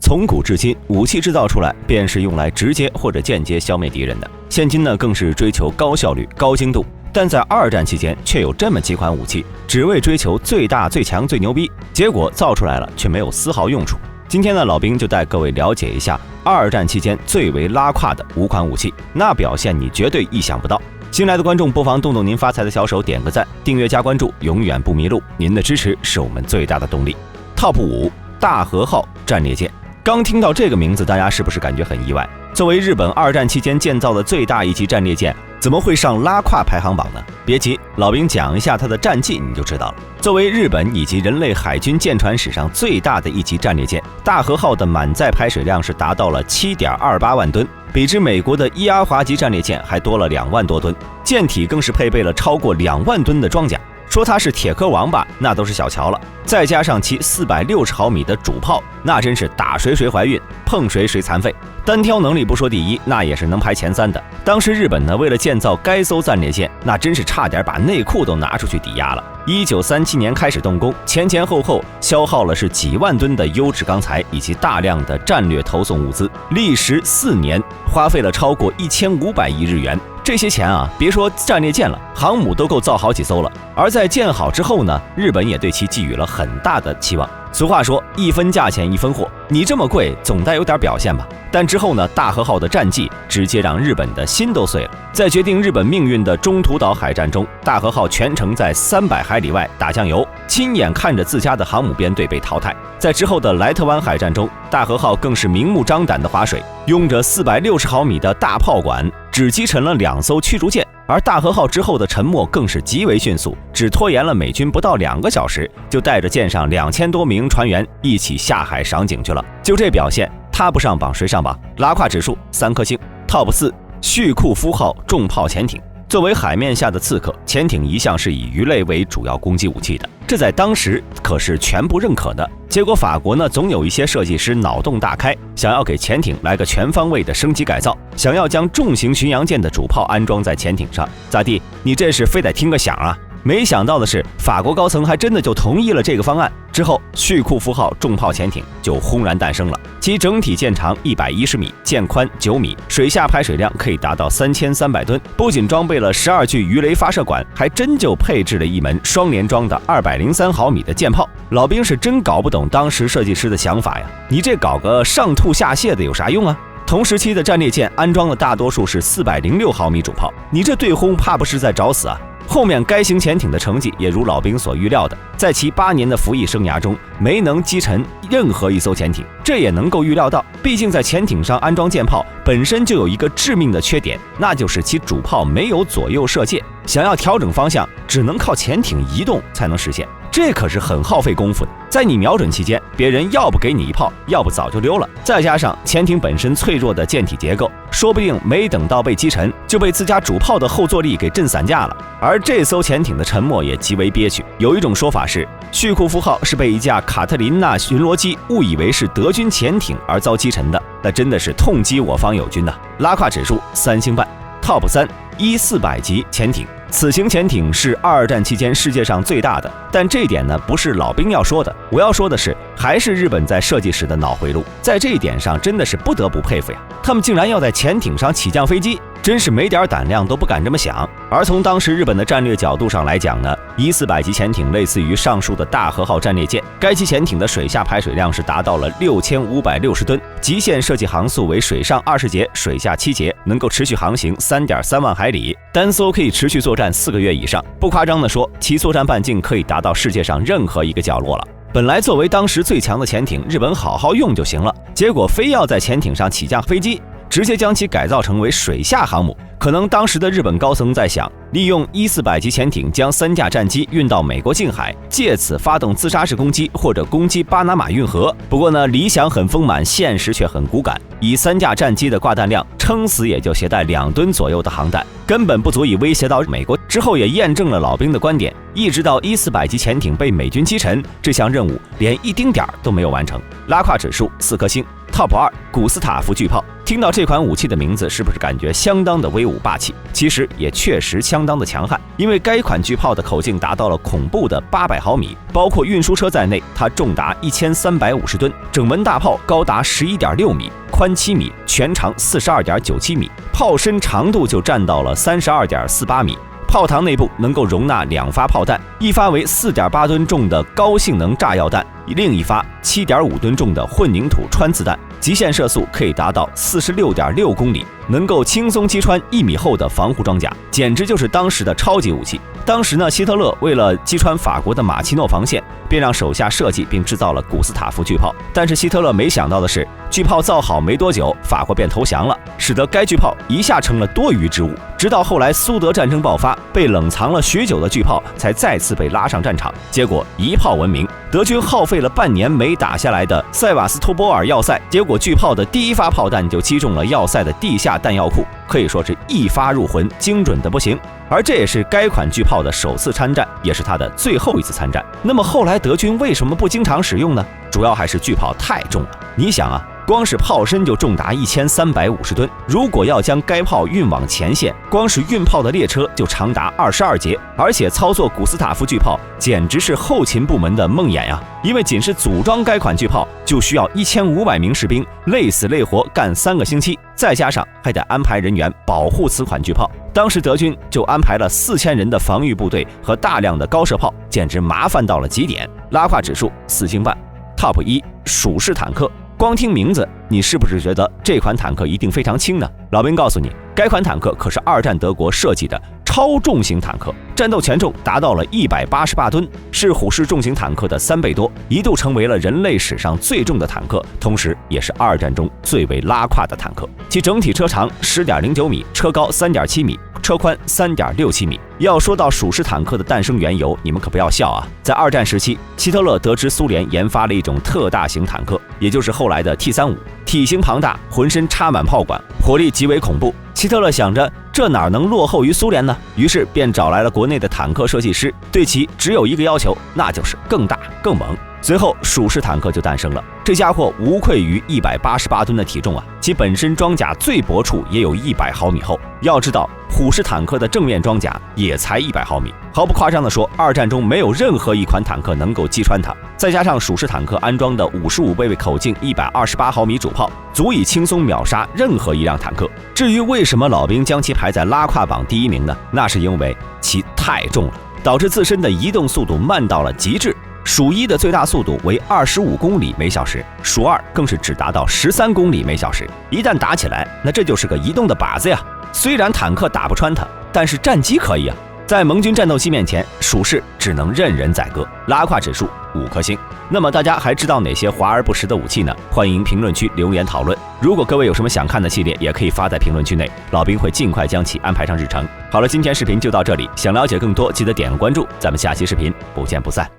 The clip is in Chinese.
从古至今，武器制造出来便是用来直接或者间接消灭敌人的。现今呢，更是追求高效率、高精度。但在二战期间，却有这么几款武器，只为追求最大、最强、最牛逼，结果造出来了，却没有丝毫用处。今天呢，老兵就带各位了解一下二战期间最为拉胯的5款武器，那表现你绝对意想不到。新来的观众不妨动动您发财的小手，点个赞、订阅加关注，永远不迷路。您的支持是我们最大的动力。Top 5，大和号战列舰。刚听到这个名字，大家是不是感觉很意外？作为日本二战期间建造的最大一级战列舰，怎么会上拉胯排行榜呢？别急，老兵讲一下它的战绩你就知道了。作为日本以及人类海军舰船史上最大的一级战列舰，大和号的满载排水量是达到了 7.28 万吨，比之美国的伊阿华级战列舰还多了2万多吨，舰体更是配备了超过2万吨的装甲。说它是铁壳王八，那都是小瞧了。再加上其460毫米的主炮，那真是打谁谁怀孕，碰谁谁残废。单挑能力不说第一，那也是能排前3的。当时日本呢，为了建造该艘战列舰，那真是差点把内裤都拿出去抵押了。1937年开始动工，前后消耗了是几万吨的优质钢材以及大量的战略投送物资，历时4年，花费了超过1500亿日元。这些钱啊，别说战列舰了，航母都够造好几艘了。而在建好之后呢，日本也对其寄予了很大的期望。俗话说，一分价钱一分货，你这么贵，总得有点表现吧。但之后呢，大和号的战绩直接让日本的心都碎了。在决定日本命运的中途岛海战中，大和号全程在300海里外打酱油，亲眼看着自家的航母编队被淘汰。在之后的莱特湾海战中，大和号更是明目张胆的划水，用着460毫米的大炮管，只击沉了2艘驱逐舰。而大和号之后的沉没更是极为迅速，只拖延了美军不到2个小时，就带着舰上2000多名船员一起下海赏景去了。就这表现，他不上榜谁上榜？拉胯指数3颗星。Top 4，旭库夫号重炮潜艇。作为海面下的刺客，潜艇一向是以鱼类为主要攻击武器的，这在当时可是全部认可的。结果法国呢，总有一些设计师脑洞大开，想要给潜艇来个全方位的升级改造，想要将重型巡洋舰的主炮安装在潜艇上。咋地？你这是非得听个响啊？没想到的是，法国高层还真的就同意了这个方案。之后，旭库夫号重炮潜艇就轰然诞生了。其整体舰长110米，舰宽9米，水下排水量可以达到3300吨。不仅装备了12具鱼雷发射管，还真就配置了一门双联装的203毫米的舰炮。老兵是真搞不懂当时设计师的想法呀！你这搞个上吐下泻的有啥用啊？同时期的战列舰安装的大多数是406毫米主炮，你这对轰怕不是在找死啊？后面该型潜艇的成绩也如老兵所预料的，在其8年的服役生涯中没能击沉任何一艘潜艇，这也能够预料到，毕竟在潜艇上安装舰炮本身就有一个致命的缺点，那就是其主炮没有左右射界，想要调整方向只能靠潜艇移动才能实现，这可是很耗费功夫的。在你瞄准期间，别人要不给你一炮，要不早就溜了。再加上潜艇本身脆弱的舰体结构，说不定没等到被击沉，就被自家主炮的后坐力给震散架了。而这艘潜艇的沉没也极为憋屈。有一种说法是，旭库夫号是被一架卡特琳娜巡逻机误以为是德军潜艇而遭击沉的，那真的是痛击我方友军呐！拉胯指数3星半。Top 3，伊400级潜艇。此型潜艇是二战期间世界上最大的，但这一点呢，不是老兵要说的，我要说的是，还是日本在设计时的脑回路，在这一点上真的是不得不佩服呀！他们竟然要在潜艇上起降飞机，真是没点胆量都不敢这么想。而从当时日本的战略角度上来讲呢，伊400级潜艇类似于上述的大和号战列舰，该级潜艇的水下排水量是达到了6560吨，极限设计航速为水上20节，水下7节，能够持续航行3.3万海里，单艘可以持续作战4个月以上。不夸张的说，其作战半径可以达到世界上任何一个角落了。本来作为当时最强的潜艇，日本好好用就行了，结果非要在潜艇上起降飞机，直接将其改造成为水下航母。可能当时的日本高层在想，利用伊400级潜艇将3架战机运到美国近海，借此发动自杀式攻击或者攻击巴拿马运河。不过呢，理想很丰满，现实却很骨感。以3架战机的挂弹量，撑死也就携带2吨左右的航弹，根本不足以威胁到美国。之后也验证了老兵的观点，一直到伊400级潜艇被美军击沉，这项任务连一丁点儿都没有完成。拉胯指数4颗星。Top 2，古斯塔夫巨炮。听到这款武器的名字，是不是感觉相当的威武霸气？其实也确实相当的强悍，因为该款巨炮的口径达到了恐怖的800毫米，包括运输车在内，它重达1350吨，整门大炮高达11.6米，宽7米，全长42.97米，炮身长度就占到了32.48米。炮膛内部能够容纳2发炮弹，一发为4.8吨重的高性能炸药弹，另一发7.5吨重的混凝土穿刺弹，极限射速可以达到46.6公里，能够轻松击穿1米厚的防护装甲，简直就是当时的超级武器。当时呢，希特勒为了击穿法国的马奇诺防线，便让手下设计并制造了古斯塔夫巨炮。但是希特勒没想到的是，巨炮造好没多久，法国便投降了，使得该巨炮一下成了多余之物。直到后来苏德战争爆发，被冷藏了许久的巨炮才再次被拉上战场，结果一炮闻名。德军耗费了半年没打下来的塞瓦斯托波尔要塞，结果巨炮的第一发炮弹就击中了要塞的地下弹药库，可以说是一发入魂，精准的不行。而这也是该款巨炮的首次参战，也是它的最后一次参战。那么后来德军为什么不经常使用呢？主要还是巨炮太重了。你想啊，光是炮身就重达1350吨，如果要将该炮运往前线，光是运炮的列车就长达22节，而且操作古斯塔夫巨炮简直是后勤部门的梦魇呀！因为仅是组装该款巨炮就需要1500名士兵累死累活干3个星期，再加上还得安排人员保护此款巨炮。当时德军就安排了4000人的防御部队和大量的高射炮，简直麻烦到了极点。拉胯指数4星半。Top 1，鼠式坦克。光听名字，你是不是觉得这款坦克一定非常轻呢？老兵告诉你，该款坦克可是2战德国设计的超重型坦克，战斗权重达到了188吨，是虎式重型坦克的3倍多，一度成为了人类史上最重的坦克，同时也是2战中最为拉胯的坦克。其整体车长10.09米，车高3.7米，车宽3.67米。要说到鼠式坦克的诞生缘由，你们可不要笑啊！在2战时期，希特勒得知苏联研发了一种特大型坦克，也就是后来的 T-35，体型庞大，浑身插满炮管，火力极为恐怖。希特勒想着这哪能落后于苏联呢？于是便找来了国内的坦克设计师，对其只有一个要求，那就是更大更猛。随后鼠式坦克就诞生了，这家伙无愧于188吨的体重啊，其本身装甲最薄处也有100毫米厚。要知道虎式坦克的正面装甲也才100毫米，毫不夸张地说，2战中没有任何一款坦克能够击穿它。再加上鼠式坦克安装的55倍口径128毫米主炮，足以轻松秒杀任何一辆坦克。至于为什么老兵将其排在拉胯榜第1名呢？那是因为其太重了，导致自身的移动速度慢到了极致。鼠1的最大速度为25公里每小时，鼠2更是只达到13公里每小时。一旦打起来，那这就是个移动的靶子呀！虽然坦克打不穿它，但是战机可以啊。在盟军战斗机面前，鼠式只能任人宰割。拉胯指数5颗星。那么大家还知道哪些华而不实的武器呢？欢迎评论区留言讨论。如果各位有什么想看的系列，也可以发在评论区内，老兵会尽快将其安排上日程。好了，今天视频就到这里，想了解更多记得点个关注，咱们下期视频不见不散。